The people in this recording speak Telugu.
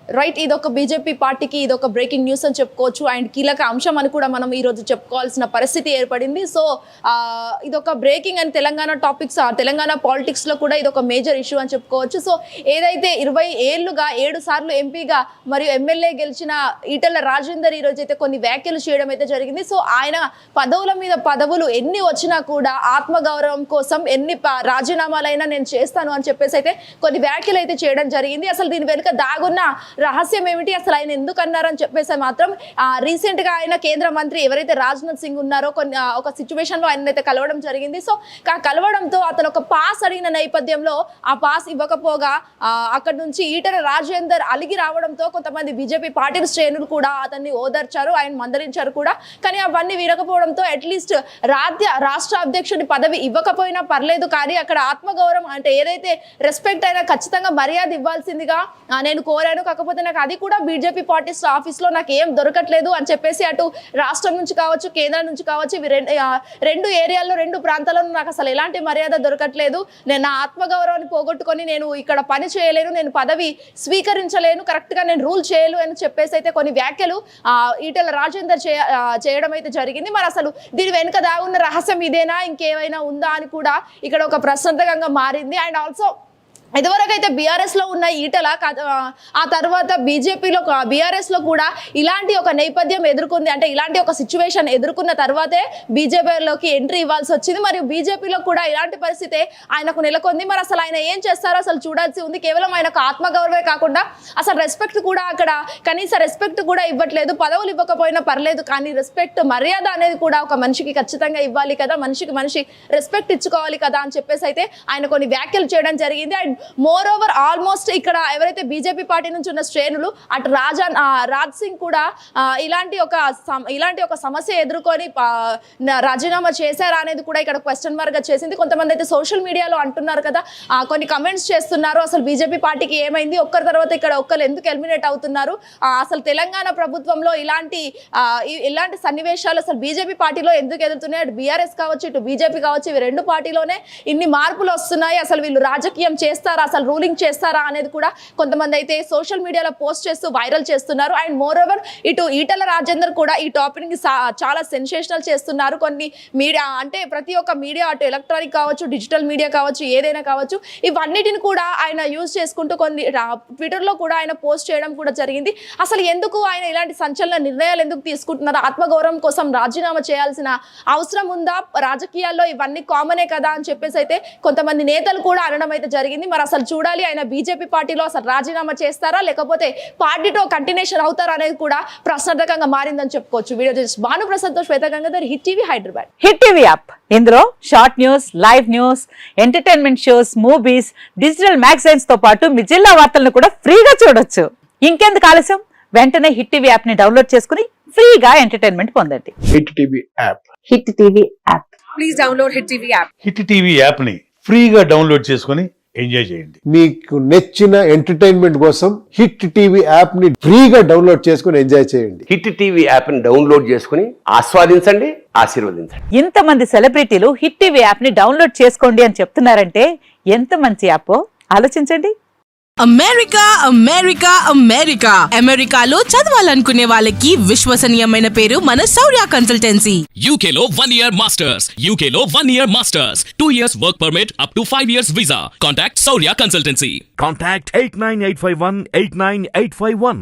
రైట్, ఇదొక బీజేపీ పార్టీకి ఇదొక బ్రేకింగ్ న్యూస్ అని చెప్పుకోవచ్చు అండ్ కీలక అంశం అని కూడా మనం ఈరోజు చెప్పుకోవాల్సిన పరిస్థితి ఏర్పడింది. సో ఇదొక breaking and Telangana topics, Telangana పాలిటిక్స్లో కూడా ఇదొక మేజర్ ఇష్యూ అని చెప్పుకోవచ్చు. సో ఏదైతే 20 ఏళ్లుగా 7 సార్లు ఎంపీగా మరియు ఎమ్మెల్యే గెలిచిన ఈటెల రాజేందర్ ఈరోజు అయితే కొన్ని వ్యాఖ్యలు చేయడం అయితే జరిగింది. సో ఆయన పదవుల మీద పదవులు ఎన్ని వచ్చినా కూడా ఆత్మగౌరవం కోసం ఎన్ని రాజీనామాలైనా నేను చేస్తాను అని చెప్పేసి అయితే కొన్ని వ్యాఖ్యలు అయితే చేయడం జరిగింది. అసలు దీని వెనుక దాగున్న రహస్యం ఏమిటి, అసలు ఆయన ఎందుకు అన్నారని చెప్పేసి మాత్రం రీసెంట్ గా ఆయన కేంద్ర మంత్రి ఎవరైతే రాజ్నాథ్ సింగ్ ఉన్నారో ఒక సిచ్యువేషన్ లో ఆయన అయితే కలవడం జరిగింది. సో కలవడంతో అతను ఒక పాస్ అడిగిన నేపథ్యంలో ఆ పాస్ ఇవ్వకపోగా అక్కడ నుంచి ఈటెల రాజేందర్ అలిగి రావడంతో కొంతమంది బీజేపీ పార్టీ శ్రేణులు కూడా అతన్ని ఓదార్చారు, ఆయన మందలించారు కూడా. కానీ అవన్నీ వినకపోవడంతో అట్లీస్ట్ రాష్ట్ర అధ్యక్షుడి పదవి ఇవ్వకపోయినా పర్లేదు, కానీ అక్కడ ఆత్మగౌరవం అంటే ఏదైతే రెస్పెక్ట్ అయినా ఖచ్చితంగా మర్యాద ఇవ్వాల్సిందిగా నేను కోరాను. కాకపోతే నాకు అది కూడా బీజేపీ పార్టీ ఆఫీస్లో నాకు ఏం దొరకట్లేదు అని చెప్పేసి అటు రాష్ట్రం నుంచి కావచ్చు, కేంద్రం నుంచి కావచ్చు, రెండు ఏరియాల్లో 2 ప్రాంతాల్లో నాకు అసలు ఎలాంటి మర్యాద దొరకట్లేదు. నేను నా ఆత్మగౌరవాన్ని పోగొట్టుకొని నేను ఇక్కడ పని చేయలేను, నేను పదవి స్వీకరించలేను, కరెక్ట్గా నేను రూల్ చేయలేను అని చెప్పేసి అయితే కొన్ని వ్యాఖ్యలు ఈటెల రాజేందర్ చేయడం అయితే జరిగింది. మరి అసలు దీని వెనుక దాగున్న రహస్యం ఇదేనా, ఇంకేమైనా ఉందా అని కూడా ఇక్కడ ఒక ప్రశ్నార్థకంగా మారింది. అండ్ ఆల్సో ఇదివరకు అయితే బీఆర్ఎస్ లో ఉన్న ఈటల ఆ తర్వాత బీఆర్ఎస్ లో కూడా ఇలాంటి ఒక నేపథ్యం ఎదుర్కొంది, అంటే ఇలాంటి ఒక సిచ్యువేషన్ ఎదుర్కొన్న తర్వాతే బీజేపీలోకి ఎంట్రీ ఇవ్వాల్సి వచ్చింది. మరియు బీజేపీలో కూడా ఇలాంటి పరిస్థితే ఆయనకు నెలకొంది. మరి అసలు ఆయన ఏం చేస్తారో అసలు చూడాల్సి ఉంది. కేవలం ఆయనకు ఆత్మగౌరవమే కాకుండా అసలు రెస్పెక్ట్ కూడా అక్కడ కనీస రెస్పెక్ట్ కూడా ఇవ్వట్లేదు. పదవులు ఇవ్వకపోయినా పర్లేదు, కానీ రెస్పెక్ట్ మర్యాద అనేది కూడా ఒక మనిషికి ఖచ్చితంగా ఇవ్వాలి కదా, మనిషికి మనిషి రెస్పెక్ట్ ఇచ్చుకోవాలి కదా అని చెప్పేసి అయితే ఆయన కొన్ని వ్యాఖ్యలు చేయడం జరిగింది. అండ్ మోర్ ఓవర్ ఆల్మోస్ట్ ఇక్కడ ఎవరైతే బీజేపీ పార్టీ నుంచి ఉన్న శ్రేణులు అటు రాజ్ సింగ్ కూడా ఇలాంటి ఒక సమస్య ఎదుర్కొని రాజీనామా చేశారా అనేది కూడా ఇక్కడ క్వశ్చన్ మార్క్ గా చేసింది. కొంతమంది అయితే సోషల్ మీడియాలో అంటున్నారు కదా, కొన్ని కమెంట్స్ చేస్తున్నారు, అసలు బీజేపీ పార్టీకి ఏమైంది, ఒక్కరి తర్వాత ఇక్కడ ఒక్కరు ఎందుకు ఎలిమినేట్ అవుతున్నారు, అసలు తెలంగాణ ప్రభుత్వంలో ఇలాంటి సన్నివేశాలు అసలు బీజేపీ పార్టీలో ఎందుకు ఎదురుతున్నాయి, అటు బీఆర్ఎస్ కావచ్చు ఇటు బీజేపీ కావచ్చు, ఇవి 2 పార్టీలోనే ఇన్ని మార్పులు వస్తున్నాయి, అసలు వీళ్ళు రాజకీయం చేస్తారా, అసలు రూలింగ్ చేస్తారా అనేది కూడా కొంతమంది అయితే సోషల్ మీడియాలో పోస్ట్ చేస్తూ వైరల్ చేస్తున్నారు. అండ్ మోర్ ఓవర్ ఇటు ఈటెల రాజేందర్ కూడా ఈ టాపిక్ ని చాలా సెన్సేషనల్ చేస్తున్నారు. కొన్ని మీడియా అంటే ప్రతి ఒక్క మీడియా అటు ఎలక్ట్రానిక్ కావచ్చు, డిజిటల్ మీడియా కావచ్చు, ఏదైనా కావచ్చు, ఇవన్నిటిని కూడా ఆయన యూజ్ చేసుకుంటూ కొన్ని ట్విట్టర్లో కూడా ఆయన పోస్ట్ చేయడం కూడా జరిగింది. అసలు ఎందుకు ఆయన ఇలాంటి సంచలన నిర్ణయాలు ఎందుకు తీసుకుంటున్నారు, ఆత్మగౌరవం కోసం రాజీనామా చేయాల్సిన అవసరం ఉందా, రాజకీయాల్లో ఇవన్నీ కామనే కదా అని చెప్పేసి అయితే కొంతమంది నేతలు కూడా అనడం అయితే జరిగింది. మరి అసలు చూడాలి ఆయన బీజేపీ పార్టీలో అసలు రాజీనామా చేస్తారా లేకపోతే పార్టీతో కంటిన్యూషన్ అవుతారా అనేది కూడా ప్రశ్నార్థకంగా మారిందని చెప్పుకోవచ్చు. వీడియో చూసి భానుప్రసాద్ తో Swetha Gangadhar, hit TV Hyderabad. Hit TV app, ఇందులో short news, live news, entertainment shows, movies, digital magazines తో పాటు మీ జిల్లా వార్తలను కూడా ఫ్రీగా చూడొచ్చు. ఇంకెందుకు ఆలస్యం, వెంటనే హిట్ టీవీ యాప్ ని డౌన్లోడ్ చేసుకుని ఫ్రీగా ఎంటర్టైన్మెంట్ పొందండి. Hit TV app, hit TV app, please download hit TV app. Hit TV app ని ఫ్రీగా డౌన్లోడ్ చేసుకుని ఎంజాయ్ చేయండి. మీకు నచ్చిన ఎంటర్టైన్మెంట్ కోసం హిట్ టీవీ యాప్ ని ఫ్రీగా డౌన్లోడ్ చేసుకుని ఎంజాయ్ చేయండి. హిట్ టీవీ యాప్ ని డౌన్లోడ్ చేసుకుని ఆస్వాదించండి, ఆశీర్వదించండి. ఇంతమంది సెలబ్రిటీలు హిట్ టీవీ యాప్ ని డౌన్లోడ్ చేసుకోండి అని చెప్తున్నారంటే ఎంత మంచి యాప్ ఆలోచించండి. అమెరికా అమెరికా అమెరికా అమెరికాలో చదవాలనుకునే వాళ్ళకి విశ్వసనీయమైన పేరు మన శౌర్య కన్సల్టెన్సీ. UK లో 1 year masters, UK లో 1 year masters, 2 years work permit up to 5 years visa. Contact Saurya Consultancy. Contact 89851 89851.